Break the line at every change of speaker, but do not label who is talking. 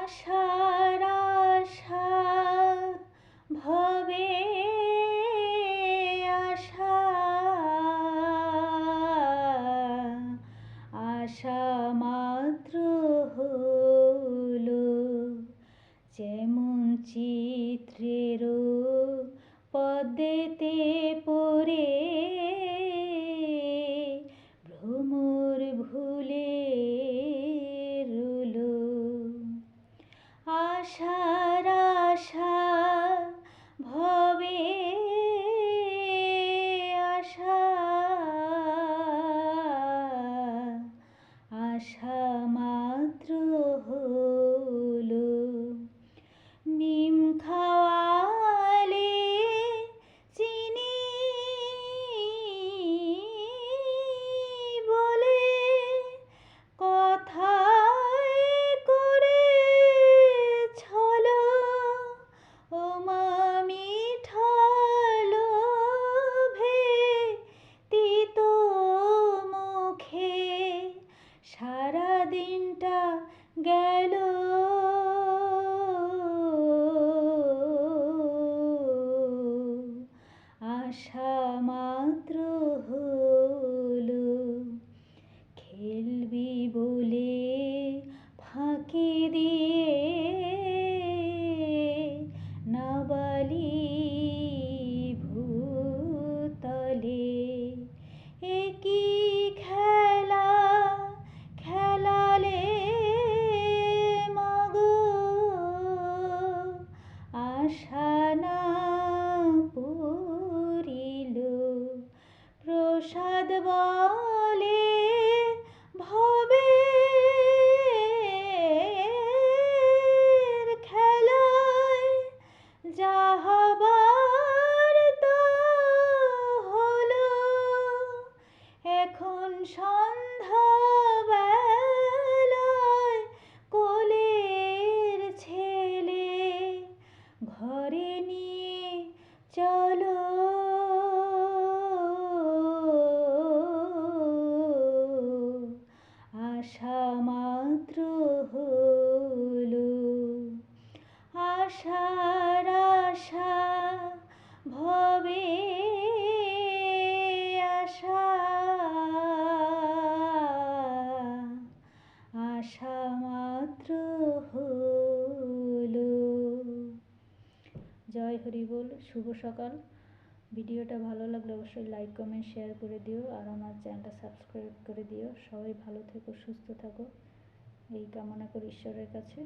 আশার আশা ভবে আশা, আশা মাত্র হলো যেমন চিত্রের পদ্মেতে পড়ে ভ্রমর ভুলে রইলো। আশার আশা ভবে আশা, আশা মাত্র হলো নিম খাওয়ালে চিনি বলে কথায় করে ছলো, ও মা মিঠা লোভে তিতো মুখে সারা দিনটা গেল। আশা মাত্র হলো খেলবি বলে ফাঁকি দিয়ে নাবালি ভূতলে। এ কি খেলা খেলালে মাগো, আশা না পূরিল প্রসাদ বলে ভবের খেলায় যা হবার তা হলো। এখন সন্ধ্যা বেলায় কোলের ছেলে ঘরে নিয়ে চলো, আশা মাত্র হলো আশার আশা ভবে আশা, আশা মাত্র হলো। জয় হরি বল। শুভ সকাল। ভিডিওটা ভালো লাগলে অবশ্যই লাইক কমেন্ট শেয়ার করে দিও আর আমার চ্যানেলটা সাবস্ক্রাইব করে দিও। সবাই ভালো থেকো, সুস্থ থাকো এই কামনা করি ঈশ্বরের কাছে।